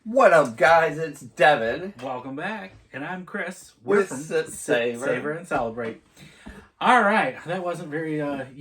What up, guys? It's Devin. Welcome back, and I'm Chris. We're With from Savor. Savor and Celebrate. All right, that wasn't very in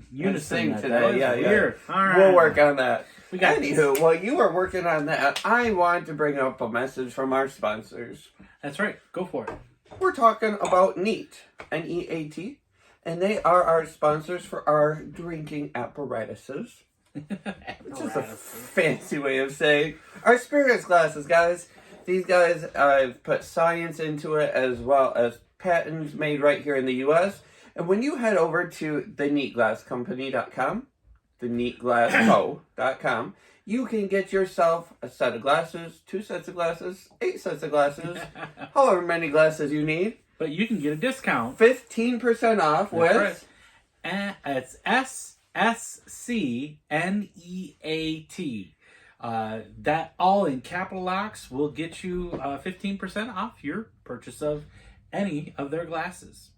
unison today. Yeah, weird. Yeah. All right, We'll work on that. We got Anywho, while you were working on that, I wanted to bring up a message from our sponsors. That's right. Go for it. We're talking about Neat, N-E-A-T, and they are our sponsors for our drinking apparatuses. Which is a fancy way of saying our spirits glasses, guys. These guys, I've put science into it as well as patents made right here in the U.S. And when you head over to theneatglasscompany.com, theneatglassco.com, you can get yourself a set of glasses, 2 sets of glasses, 8 sets of glasses, however many glasses you need. But you can get a discount. 15% off with... Right. And it's SCNEAT. That all in capital locks will get you 15% off your purchase of any of their glasses.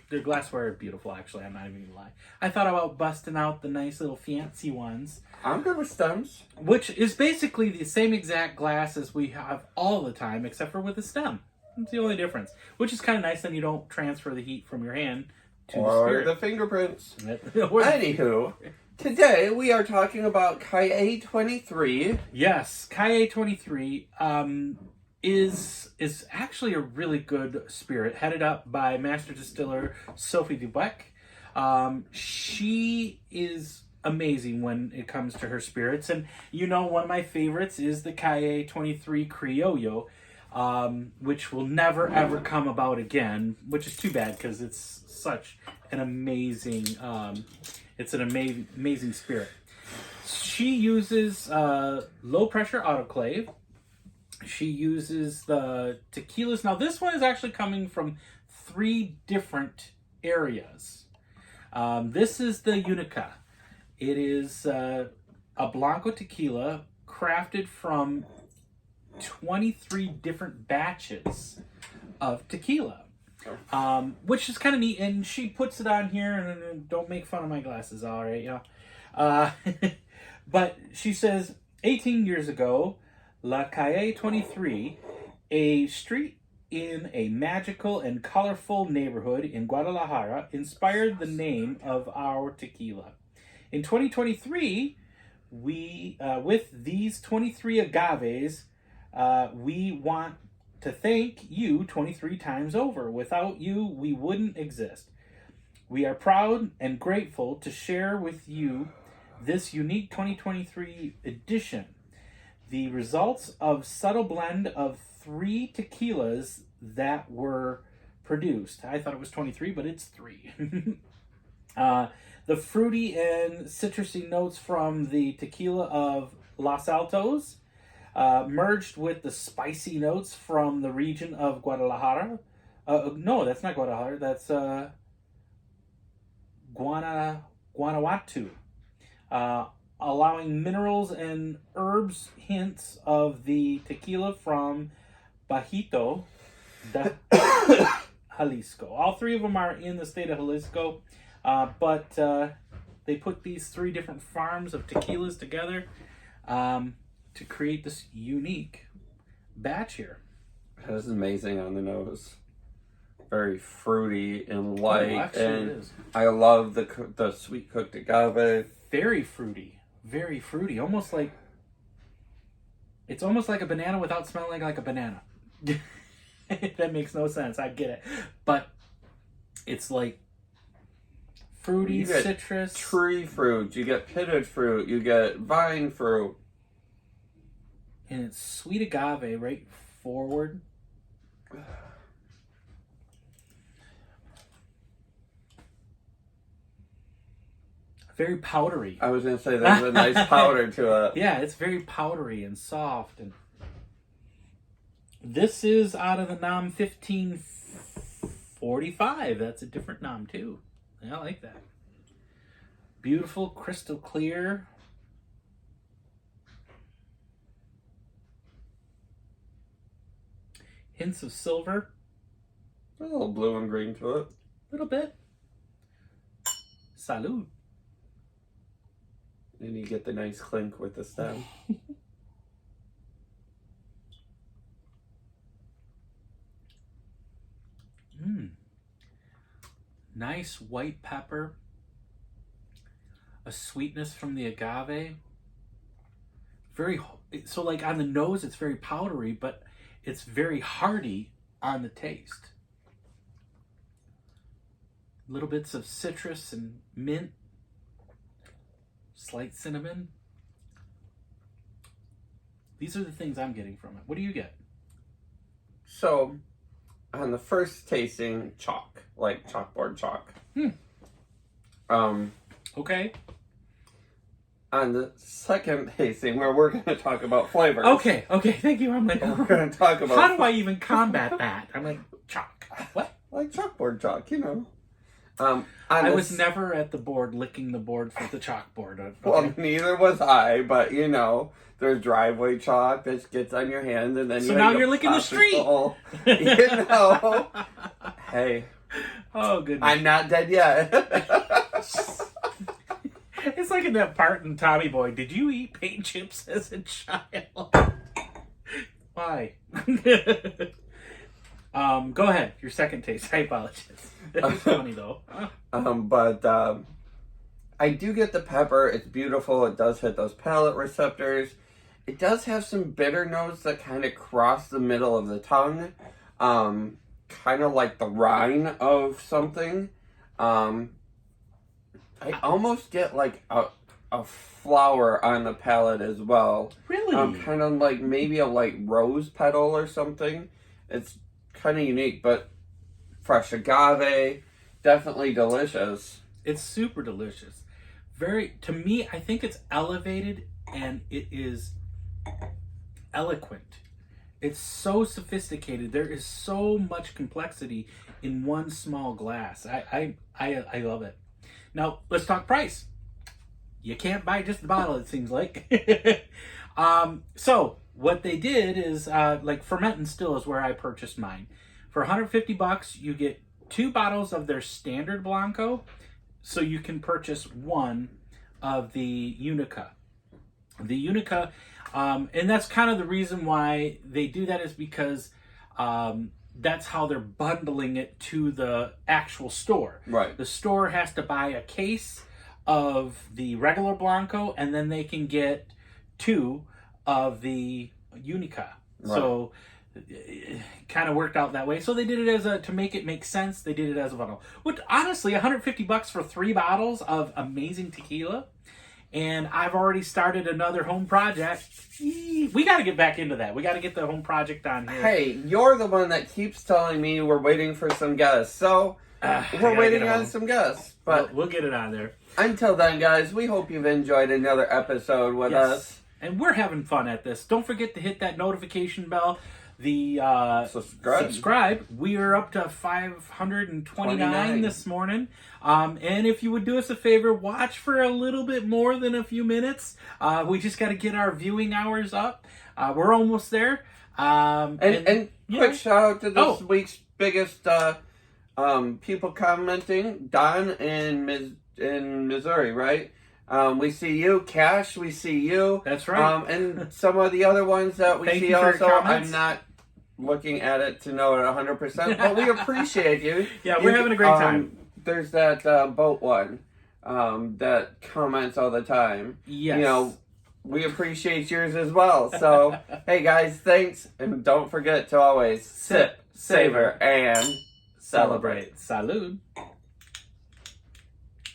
Their glassware is beautiful, actually. I'm not even gonna lie. I thought about busting out the nice little fancy ones. I'm good with stems. Which is basically the same exact glass as we have all the time, except for with a stem. That's the only difference. Which is kind of nice, then you don't transfer the heat from your hand to or the fingerprints. Or Anywho, today we are talking about Calle 23. Yes, Calle 23 is actually a really good spirit, headed up by master distiller Sophie Dubec. She is amazing when it comes to her spirits, and one of my favorites is the Calle 23 Criollo, which will never ever come about again, which is too bad because it's such an amazing amazing spirit. She uses low pressure autoclave. She uses the tequilas. Now this one is actually coming from 3 different areas. This is the Unica. It is a Blanco Tequila crafted from 23 different batches of tequila. Which is kind of neat, and she puts it on here, and don't make fun of my glasses, all right, but she says, 18 years ago, La Calle 23, a street in a magical and colorful neighborhood in Guadalajara, inspired the name of our tequila. In 2023, we, with these 23 agaves, we want to thank you 23 times over. Without you, we wouldn't exist. We are proud and grateful to share with you this unique 2023 edition. The results of subtle blend of 3 tequilas that were produced. I thought it was 23, but it's 3. The fruity and citrusy notes from the tequila of Los Altos, merged with the spicy notes from the region of Guadalajara. No, that's not Guadalajara. That's Guanajuato. Allowing minerals and herbs hints of the tequila from Bajito de Jalisco. All 3 of them are in the state of Jalisco, but they put these 3 different farms of tequilas together to create this unique batch here. This is amazing on the nose. Very fruity and light. Oh, actually and it is. I love the sweet cooked agave. Very fruity. Very fruity. It's almost like a banana without smelling like a banana. That makes no sense. I get it. But it's like fruity, you get citrus. Tree fruit. You get pitted fruit. You get vine fruit. And it's sweet agave right forward. Very powdery. I was going to say there's a nice powder to it. Yeah, it's very powdery and soft. And this is out of the NOM 1545. That's a different NOM too. I like that. Beautiful, crystal clear. Hints of silver. A little blue and green to it. A little bit. Salud. And you get the nice clink with the stem. nice white pepper, a sweetness from the agave. So like on the nose, it's very powdery, but it's very hearty on the taste. Little bits of citrus and mint, slight cinnamon. These are the things I'm getting from it. What do you get? So, on the first tasting, chalk, like chalkboard chalk. Okay. On the second tasting, where we're going to talk about flavors. Okay, thank you. I'm like, We're going to talk about... how do I even combat that? I'm like, chalk. What? Like chalkboard chalk, you know. I was never at the board licking the board for the chalkboard. Okay. Well, neither was I, but you know, there's driveway chalk that gets on your hands, and then so now you're licking the street. You know, hey, oh goodness, I'm not dead yet. It's like in that part in Tommy Boy. Did you eat paint chips as a child? Why? Go ahead. Your second taste. I apologize. It's funny though. But I do get the pepper. It's beautiful. It does hit those palate receptors. It does have some bitter notes that kind of cross the middle of the tongue. Kind of like the rind of something. I almost get like a flower on the palate as well. Really? Kind of like maybe a like rose petal or something. It's kind of unique, but fresh agave, definitely delicious. It's super delicious. To me, I think it's elevated and it is eloquent. It's so sophisticated. There is so much complexity in one small glass. I love it. Now, let's talk price. You can't buy just the bottle, it seems like. So, what they did is, like Ferment and Still is where I purchased mine. For $150, you get 2 bottles of their standard Blanco, so you can purchase 1 of the Unica. The Unica, and that's kind of the reason why they do that, is because that's how they're bundling it to the actual store. Right. The store has to buy a case of the regular Blanco, and then they can get 2 of the Unica. Right. So it kind of worked out that way. So they did it to make it make sense. They did it as a bundle. Which honestly, $150 for 3 bottles of amazing tequila. And I've already started another home project. We got to get back into that. We got to get the home project on here. Hey, you're the one that keeps telling me we're waiting for some guests. So we're waiting on some guests. But we'll get it on there. Until then, guys, we hope you've enjoyed another episode with us. And we're having fun at this. Don't forget to hit that notification bell. The subscribe. We are up to 529 this morning. And if you would do us a favor, watch for a little bit more than a few minutes. We just got to get our viewing hours up. We're almost there. And quick shout out to this week's biggest people commenting, Don in Missouri, right? We see you, Cash. We see you. That's right. And some of the other ones that we see also. I'm not looking at it to know it 100%, but we appreciate you. Yeah, we're having a great time. There's that boat one that comments all the time. Yes. You know, we appreciate yours as well. So, hey guys, thanks, and don't forget to always sip, savor, and celebrate. Salud.